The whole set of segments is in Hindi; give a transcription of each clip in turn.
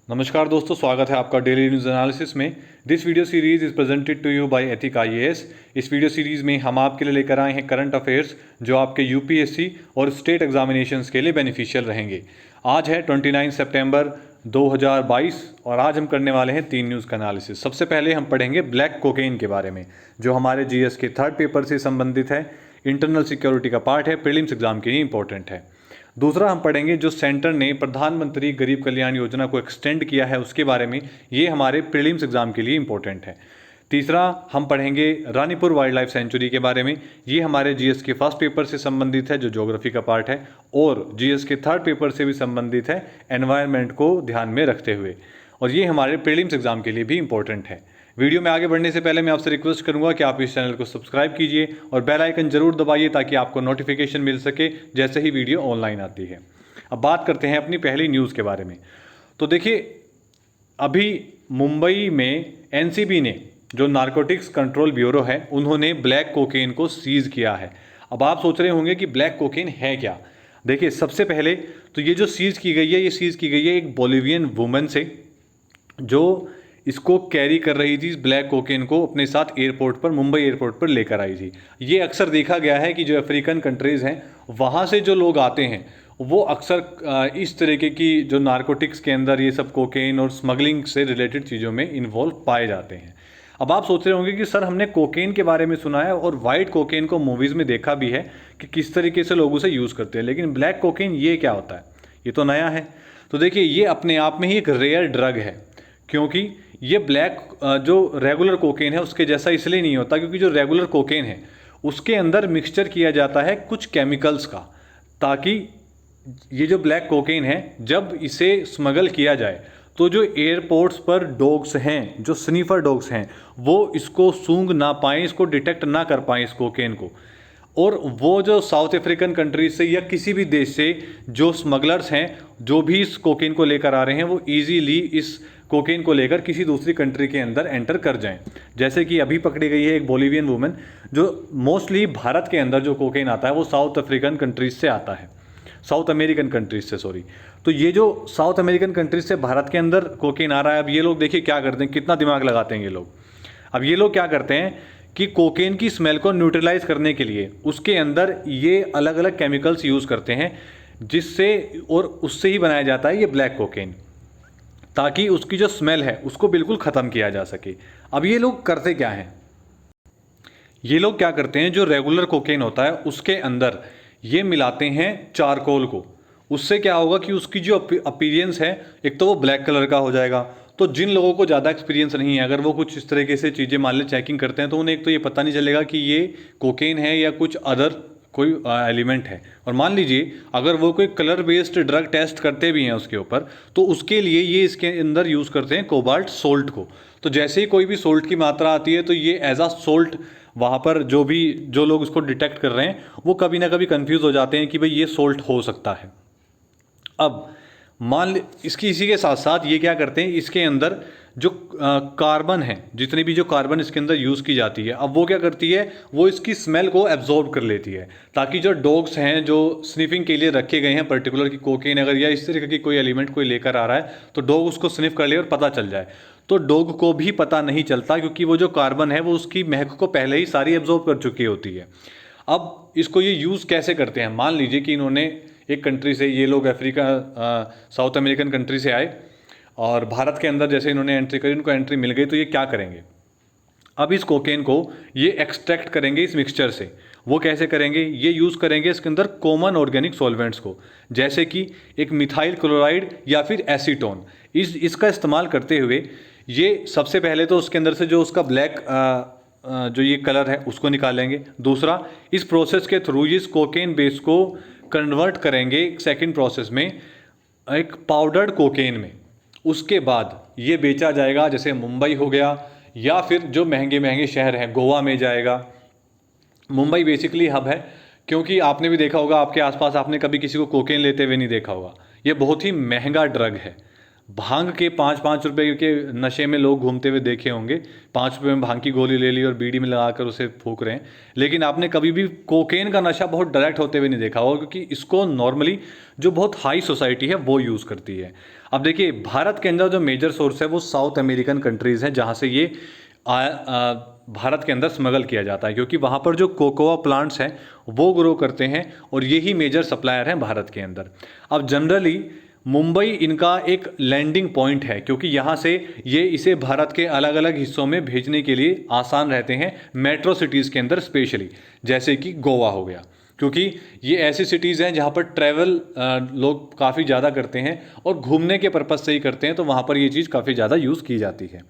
नमस्कार दोस्तों, स्वागत है आपका डेली न्यूज़ एनालिसिस में। This video series is presented to you by ethic IAS. इस वीडियो सीरीज़ में हम आपके लिए लेकर आए हैं करंट अफेयर्स जो आपके यूपीएससी और स्टेट एग्जामिनेशंस के लिए बेनिफिशियल रहेंगे। आज है 29 सितंबर 2022 और आज हम करने वाले हैं 3 न्यूज़ का एनालिसिस। सबसे पहले हम पढ़ेंगे ब्लैक कोकेन के बारे में, जो हमारे जीएस के थर्ड पेपर से संबंधित है, इंटरनल सिक्योरिटी का पार्ट है, प्रीलिम्स एग्जाम के लिए इंपॉर्टेंट है। दूसरा हम पढ़ेंगे जो सेंटर ने प्रधानमंत्री गरीब कल्याण योजना को एक्सटेंड किया है उसके बारे में, ये हमारे प्रीलिम्स एग्जाम के लिए इंपॉर्टेंट है। तीसरा हम पढ़ेंगे रानीपुर वाइल्ड लाइफ सेंचुरी के बारे में, ये हमारे जीएस के फर्स्ट पेपर से संबंधित है जो ज्योग्राफी का पार्ट है, और जीएस के थर्ड पेपर से भी संबंधित है एनवायरनमेंट को ध्यान में रखते हुए, और ये हमारे प्रीलिम्स एग्जाम के लिए भी इंपॉर्टेंट है। वीडियो में आगे बढ़ने से पहले मैं आपसे रिक्वेस्ट करूंगा कि आप इस चैनल को सब्सक्राइब कीजिए और बेल आइकन जरूर दबाइए ताकि आपको नोटिफिकेशन मिल सके जैसे ही वीडियो ऑनलाइन आती है। अब बात करते हैं अपनी पहली न्यूज़ के बारे में। तो देखिए, अभी मुंबई में एनसीबी ने, जो नारकोटिक्स कंट्रोल ब्यूरो है, उन्होंने ब्लैक कोकेन को सीज किया है। अब आप सोच रहे होंगे कि ब्लैक कोकेन है क्या। देखिए, सबसे पहले तो ये जो सीज की गई है, ये सीज की गई है एक बोलिवियन वुमन से जो इसको कैरी कर रही थी, इस ब्लैक कोकेन को अपने साथ एयरपोर्ट पर, मुंबई एयरपोर्ट पर लेकर आई थी। ये अक्सर देखा गया है कि जो अफ्रीकन कंट्रीज़ हैं वहाँ से जो लोग आते हैं वो अक्सर इस तरीके की जो नारकोटिक्स के अंदर ये सब कोकेन और स्मगलिंग से रिलेटेड चीज़ों में इन्वॉल्व पाए जाते हैं। अब आप सोच रहे होंगे कि सर, हमने कोकेन के बारे में सुना है और वाइट कोकेन को मूवीज़ में देखा भी है कि किस तरीके से लोग उसे यूज़ करते हैं, लेकिन ब्लैक कोकेन ये क्या होता है, ये तो नया है। तो देखिए, ये अपने आप में ही एक रेयर ड्रग है, क्योंकि ये ब्लैक जो रेगुलर कोकेन है उसके जैसा इसलिए नहीं होता क्योंकि जो रेगुलर कोकेन है उसके अंदर मिक्सचर किया जाता है कुछ केमिकल्स का, ताकि ये जो ब्लैक कोकेन है जब इसे स्मगल किया जाए तो जो एयरपोर्ट्स पर डॉग्स हैं, जो स्नीफर डॉग्स हैं, वो इसको सूंघ ना पाएँ, इसको डिटेक्ट ना कर पाएँ इस कोकेन को। और वो जो साउथ अफ्रीकन कंट्रीज से या किसी भी देश से जो स्मगलर्स हैं जो भी इस कोकेन को लेकर आ रहे हैं, वो इजीली इस कोकेन को लेकर किसी दूसरी कंट्री के अंदर एंटर कर जाएं। जैसे कि अभी पकड़ी गई है एक बोलिवियन वुमेन, जो मोस्टली भारत के अंदर जो कोकेन आता है वो साउथ अफ्रीकन कंट्रीज से आता है, साउथ अमेरिकन कंट्रीज से, सॉरी। तो ये जो साउथ अमेरिकन कंट्रीज से भारत के अंदर कोकेन आ रहा है, अब ये लोग देखिए क्या करते हैं, कितना दिमाग लगाते हैं ये लोग। अब ये लोग क्या करते हैं कि कोकेन की स्मेल को न्यूट्रलाइज करने के लिए उसके अंदर ये अलग अलग केमिकल्स यूज़ करते हैं, जिससे और उससे ही बनाया जाता है ये ब्लैक कोकेन, ताकि उसकी जो स्मेल है उसको बिल्कुल ख़त्म किया जा सके। अब ये लोग करते क्या हैं, ये लोग क्या करते हैं, जो रेगुलर कोकेन होता है उसके अंदर ये मिलाते हैं चारकोल को। उससे क्या होगा कि उसकी जो अपीरियंस है, एक तो वो ब्लैक कलर का हो जाएगा। तो जिन लोगों को ज़्यादा एक्सपीरियंस नहीं है, अगर वो कुछ इस तरीके से चीज़ें मान ले चेकिंग करते हैं, तो उन्हें एक तो ये पता नहीं चलेगा कि ये कोकेन है या कुछ अदर कोई एलिमेंट है। और मान लीजिए अगर वो कोई कलर बेस्ड ड्रग टेस्ट करते भी हैं उसके ऊपर, तो उसके लिए ये इसके अंदर यूज़ करते हैं कोबाल्ट सोल्ट को। तो जैसे ही कोई भी सोल्ट की मात्रा आती है तो ये एज आ सोल्ट वहाँ पर जो लोग उसको डिटेक्ट कर रहे हैं वो कभी ना कभी कंफ्यूज हो जाते हैं कि भाई ये सोल्ट हो सकता है। अब इसी के साथ साथ ये क्या करते हैं, इसके अंदर जो कार्बन है, जितनी भी जो कार्बन इसके अंदर यूज़ की जाती है, अब वो क्या करती है, वो इसकी स्मेल को एब्जॉर्ब कर लेती है, ताकि जो डॉग्स हैं जो स्निफिंग के लिए रखे गए हैं पर्टिकुलर की कोकेन अगर या इस तरह की कोई एलिमेंट कोई लेकर आ रहा है, तो डॉग उसको स्निफ कर ले और पता चल जाए। तो डॉग को भी पता नहीं चलता, क्योंकि वो जो कार्बन है वो उसकी महक को पहले ही सारी एब्जॉर्ब कर चुकी होती है। अब इसको ये यूज़ कैसे करते हैं, मान लीजिए कि इन्होंने एक कंट्री से, ये लोग अफ्रीका साउथ अमेरिकन कंट्री से आए और भारत के अंदर जैसे इन्होंने एंट्री करी, इनको एंट्री मिल गई, तो ये क्या करेंगे, अब इस कोकेन को ये एक्सट्रैक्ट करेंगे इस मिक्सचर से। वो कैसे करेंगे, ये यूज़ करेंगे इसके अंदर कॉमन ऑर्गेनिक सॉल्वेंट्स को, जैसे कि एक मिथाइल क्लोराइड या फिर एसीटोन। इसका इस्तेमाल करते हुए ये सबसे पहले तो उसके अंदर से जो उसका ब्लैक जो ये कलर है उसको निकालेंगे। दूसरा, इस प्रोसेस के थ्रू इस कोकेन बेस को कन्वर्ट करेंगे सेकंड प्रोसेस में एक पाउडर्ड कोकेन में। उसके बाद ये बेचा जाएगा, जैसे मुंबई हो गया या फिर जो महंगे महंगे शहर हैं, गोवा में जाएगा। मुंबई बेसिकली हब है, क्योंकि आपने भी देखा होगा, आपके आसपास आपने कभी किसी को कोकेन लेते हुए नहीं देखा होगा। ये बहुत ही महंगा ड्रग है, भांग के 5-5 रुपए के नशे में लोग घूमते हुए देखे होंगे। 5 रुपए में भांग की गोली ले ली और बीड़ी में लगाकर उसे फूंक रहे हैं, लेकिन आपने कभी भी कोकेन का नशा बहुत डायरेक्ट होते हुए नहीं देखा होगा, क्योंकि इसको नॉर्मली जो बहुत हाई सोसाइटी है वो यूज़ करती है। अब देखिए, भारत के अंदर जो मेजर सोर्स है वो साउथ अमेरिकन कंट्रीज़ हैं, जहाँ से ये भारत के अंदर स्मगल किया जाता है, क्योंकि वहाँ पर जो कोकोआ प्लांट्स हैं वो ग्रो करते हैं और यही मेजर सप्लायर हैं भारत के अंदर। अब जनरली मुंबई इनका एक लैंडिंग पॉइंट है, क्योंकि यहाँ से ये इसे भारत के अलग अलग हिस्सों में भेजने के लिए आसान रहते हैं, मेट्रो सिटीज़ के अंदर स्पेशली, जैसे कि गोवा हो गया, क्योंकि ये ऐसी सिटीज़ हैं जहाँ पर ट्रैवल लोग काफ़ी ज़्यादा करते हैं और घूमने के पर्पज़ से ही करते हैं, तो वहाँ पर ये चीज़ काफ़ी ज़्यादा यूज़ की जाती है।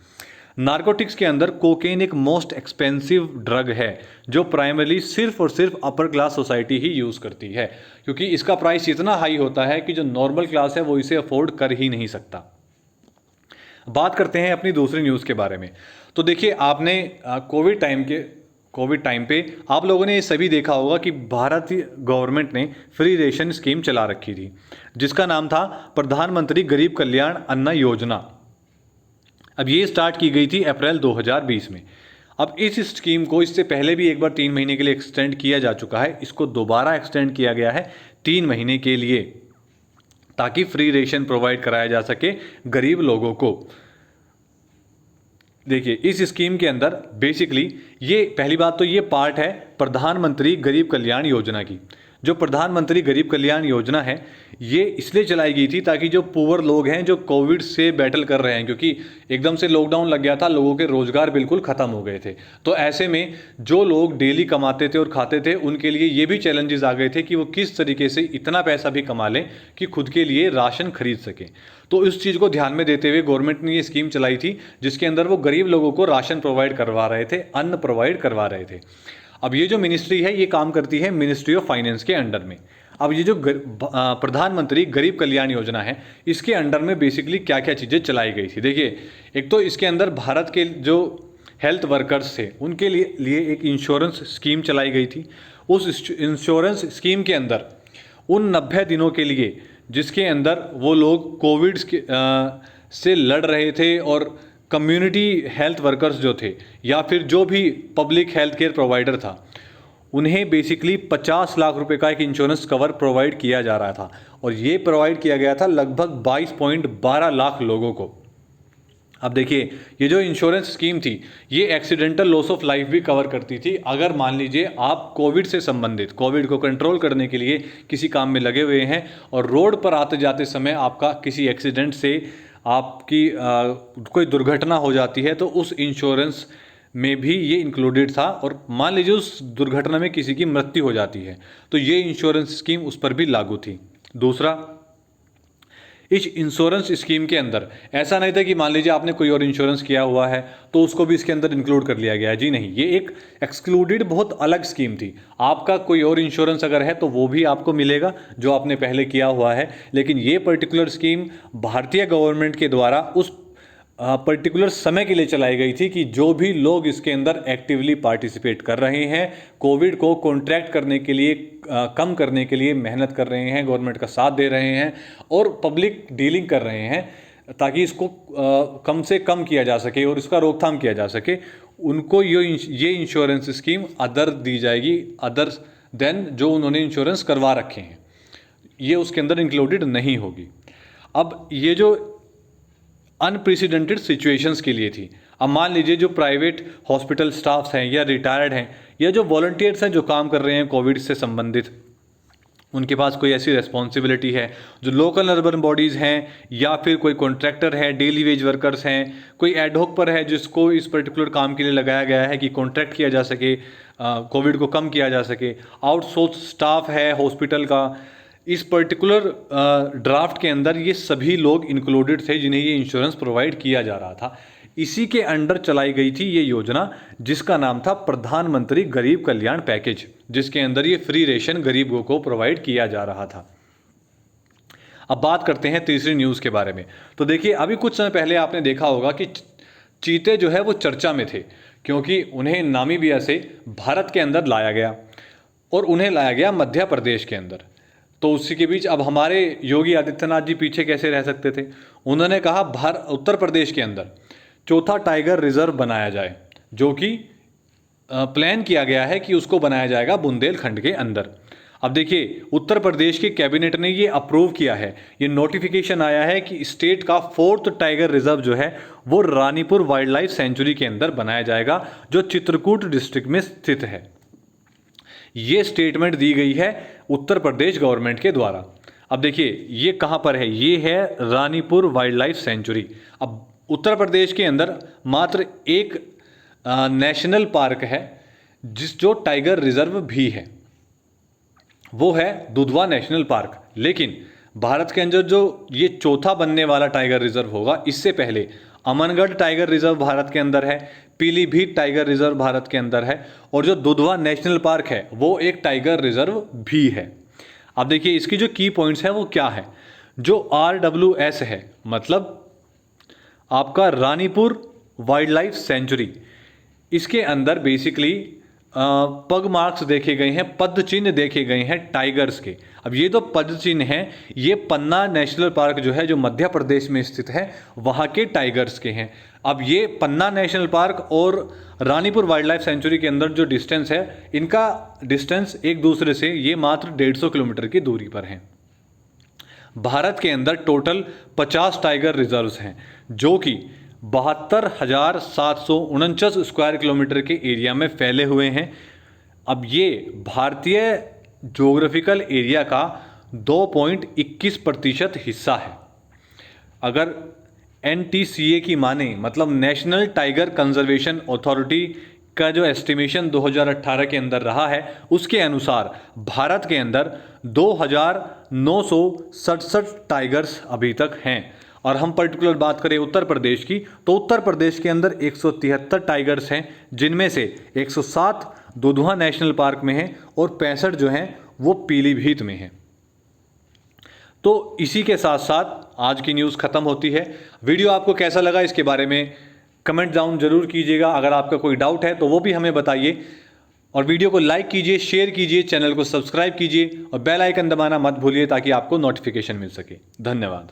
नार्कोटिक्स के अंदर कोकेन एक मोस्ट एक्सपेंसिव ड्रग है, जो प्राइमरली सिर्फ और सिर्फ अपर क्लास सोसाइटी ही यूज़ करती है, क्योंकि इसका प्राइस इतना हाई होता है कि जो नॉर्मल क्लास है वो इसे अफोर्ड कर ही नहीं सकता। बात करते हैं अपनी दूसरी न्यूज़ के बारे में। तो देखिए, आपने कोविड टाइम पे आप लोगों ने ये सभी देखा होगा कि भारतीय गवर्नमेंट ने फ्री रेशन स्कीम चला रखी थी, जिसका नाम था प्रधानमंत्री गरीब कल्याण अन्न योजना। अब ये स्टार्ट की गई थी अप्रैल 2020 में। अब इस स्कीम को इससे पहले भी एक बार 3 महीने के लिए एक्सटेंड किया जा चुका है, इसको दोबारा एक्सटेंड किया गया है 3 महीने के लिए, ताकि फ्री रेशन प्रोवाइड कराया जा सके गरीब लोगों को। देखिए, इस स्कीम के अंदर बेसिकली ये पहली बात तो ये पार्ट है प्रधानमंत्री गरीब कल्याण योजना की। जो प्रधानमंत्री गरीब कल्याण योजना है ये इसलिए चलाई गई थी ताकि जो पुअर लोग हैं, जो कोविड से बैटल कर रहे हैं, क्योंकि एकदम से लॉकडाउन लग गया था, लोगों के रोजगार बिल्कुल ख़त्म हो गए थे, तो ऐसे में जो लोग डेली कमाते थे और खाते थे उनके लिए ये भी चैलेंजेस आ गए थे कि वो किस तरीके से इतना पैसा भी कमा लें कि खुद के लिए राशन खरीद सकें। तो इस चीज़ को ध्यान में देते हुए गवर्नमेंट ने ये स्कीम चलाई थी, जिसके अंदर वो गरीब लोगों को राशन प्रोवाइड करवा रहे थे, अन्न प्रोवाइड करवा रहे थे। अब ये जो मिनिस्ट्री है ये काम करती है मिनिस्ट्री ऑफ फाइनेंस के अंडर में। अब ये जो प्रधानमंत्री गरीब कल्याण योजना है, इसके अंडर में बेसिकली क्या क्या चीज़ें चलाई गई थी। देखिए, एक तो इसके अंदर भारत के जो हेल्थ वर्कर्स थे उनके लिए एक इंश्योरेंस स्कीम चलाई गई थी। उस इंश्योरेंस स्कीम के अंदर उन 90 दिनों के लिए जिसके अंदर वो लोग कोविड से लड़ रहे थे और कम्युनिटी हेल्थ वर्कर्स जो थे या फिर जो भी पब्लिक हेल्थ केयर प्रोवाइडर था, उन्हें बेसिकली 50 लाख रुपए का एक इंश्योरेंस कवर प्रोवाइड किया जा रहा था, और ये प्रोवाइड किया गया था लगभग 22.12 लाख लोगों को। अब देखिए, ये जो इंश्योरेंस स्कीम थी ये एक्सीडेंटल लॉस ऑफ लाइफ भी कवर करती थी। अगर मान लीजिए आप कोविड से संबंधित, कोविड को कंट्रोल करने के लिए किसी काम में लगे हुए हैं और रोड पर आते जाते समय आपका किसी एक्सीडेंट से आपकी कोई दुर्घटना हो जाती है, तो उस इंश्योरेंस में भी ये इंक्लूडेड था, और मान लीजिए उस दुर्घटना में किसी की मृत्यु हो जाती है तो ये इंश्योरेंस स्कीम उस पर भी लागू थी। दूसरा, इस इंश्योरेंस स्कीम के अंदर ऐसा नहीं था कि मान लीजिए आपने कोई और इंश्योरेंस किया हुआ है तो उसको भी इसके अंदर इंक्लूड कर लिया गया है। जी नहीं, ये एक एक्सक्लूडेड बहुत अलग स्कीम थी। आपका कोई और इंश्योरेंस अगर है तो वो भी आपको मिलेगा जो आपने पहले किया हुआ है, लेकिन ये पर्टिकुलर स्कीम भारतीय गवर्नमेंट के द्वारा उस पर्टिकुलर समय के लिए चलाई गई थी कि जो भी लोग इसके अंदर एक्टिवली पार्टिसिपेट कर रहे हैं, कोविड को कॉन्ट्रैक्ट करने के लिए, कम करने के लिए मेहनत कर रहे हैं, गवर्नमेंट का साथ दे रहे हैं और पब्लिक डीलिंग कर रहे हैं ताकि इसको कम से कम किया जा सके और इसका रोकथाम किया जा सके, उनको ये इंश्योरेंस स्कीम अदर दी जाएगी, अदर देन जो उन्होंने इंश्योरेंस करवा रखे हैं, ये उसके अंदर इंक्लूडेड नहीं होगी। अब ये जो अनप्रेसिडेंटेड सिचुएशंस के लिए थी। अब मान लीजिए जो प्राइवेट हॉस्पिटल स्टाफ्स हैं या रिटायर्ड हैं या जो वॉलंटियर्स हैं जो काम कर रहे हैं कोविड से संबंधित, उनके पास कोई ऐसी रिस्पॉन्सिबिलिटी है, जो लोकल अर्बन बॉडीज़ हैं या फिर कोई कॉन्ट्रैक्टर है, डेली वेज वर्कर्स हैं, कोई एडहॉक पर है जिसको इस पर्टिकुलर काम के लिए लगाया गया है कि कॉन्ट्रैक्ट किया जा सके, कोविड को कम किया जा सके, आउटसोर्स स्टाफ है हॉस्पिटल का, इस पर्टिकुलर ड्राफ्ट के अंदर ये सभी लोग इंक्लूडेड थे जिन्हें ये इंश्योरेंस प्रोवाइड किया जा रहा था। इसी के अंडर चलाई गई थी ये योजना जिसका नाम था प्रधानमंत्री गरीब कल्याण पैकेज, जिसके अंदर ये फ्री रेशन गरीबों को प्रोवाइड किया जा रहा था। अब बात करते हैं तीसरी न्यूज़ के बारे में। तो देखिए, अभी कुछ समय पहले आपने देखा होगा कि चीते जो है वो चर्चा में थे, क्योंकि उन्हें नामीबिया से भारत के अंदर लाया गया और उन्हें लाया गया मध्य प्रदेश के अंदर। तो उसी के बीच अब हमारे योगी आदित्यनाथ जी पीछे कैसे रह सकते थे। उन्होंने कहा उत्तर प्रदेश के अंदर चौथा टाइगर रिजर्व बनाया जाए, जो कि प्लान किया गया है कि उसको बनाया जाएगा बुंदेलखंड के अंदर। अब देखिए उत्तर प्रदेश की कैबिनेट ने ये अप्रूव किया है, ये नोटिफिकेशन आया है कि स्टेट का 4th टाइगर रिजर्व जो है वो रानीपुर वाइल्ड लाइफ सेंचुरी के अंदर बनाया जाएगा, जो चित्रकूट डिस्ट्रिक्ट में स्थित है। ये स्टेटमेंट दी गई है उत्तर प्रदेश गवर्नमेंट के द्वारा। अब देखिए ये कहाँ पर है, ये है रानीपुर वाइल्ड लाइफ सेंचुरी। अब उत्तर प्रदेश के अंदर मात्र एक नेशनल पार्क है जो टाइगर रिजर्व भी है, वो है दुधवा नेशनल पार्क। लेकिन भारत के अंदर जो ये चौथा बनने वाला टाइगर रिजर्व होगा, इससे पहले अमनगढ़ टाइगर रिजर्व भारत के अंदर है, पीलीभीत टाइगर रिजर्व भारत के अंदर है, और जो दुधवा नेशनल पार्क है वो एक टाइगर रिजर्व भी है। अब देखिए इसकी जो की पॉइंट्स है वो क्या है। जो RWS है, मतलब आपका रानीपुर वाइल्ड लाइफ सेंचुरी, इसके अंदर बेसिकली पग मार्क्स देखे गए हैं, पद चिन्ह देखे गए हैं टाइगर्स के। अब ये तो पद चिन्ह हैं, ये पन्ना नेशनल पार्क जो है जो मध्य प्रदेश में स्थित है वहाँ के टाइगर्स के हैं। अब ये पन्ना नेशनल पार्क और रानीपुर वाइल्ड लाइफ सेंचुरी के अंदर जो डिस्टेंस है, इनका डिस्टेंस एक दूसरे से ये मात्र 150 किलोमीटर की दूरी पर है। भारत के अंदर टोटल 50 टाइगर रिजर्व्स हैं, जो कि 72,749 स्क्वायर किलोमीटर के एरिया में फैले हुए हैं। अब ये भारतीय ज्योग्राफिकल एरिया का 2.21% हिस्सा है। अगर NTCA की माने, मतलब नेशनल टाइगर कंजर्वेशन अथॉरिटी का जो एस्टिमेशन 2018 के अंदर रहा है, उसके अनुसार भारत के अंदर 2,967 टाइगर्स अभी तक हैं। और हम पर्टिकुलर बात करें उत्तर प्रदेश की, तो उत्तर प्रदेश के अंदर 173 टाइगर्स हैं, जिनमें से 107 दुधवा नेशनल पार्क में हैं और 65 जो हैं वो पीलीभीत में हैं। तो इसी के साथ साथ आज की न्यूज़ ख़त्म होती है। वीडियो आपको कैसा लगा इसके बारे में कमेंट डाउन जरूर कीजिएगा। अगर आपका कोई डाउट है तो वो भी हमें बताइए, और वीडियो को लाइक कीजिए, शेयर कीजिए, चैनल को सब्सक्राइब कीजिए और बेल आइकन दबाना मत भूलिए ताकि आपको नोटिफिकेशन मिल सके। धन्यवाद।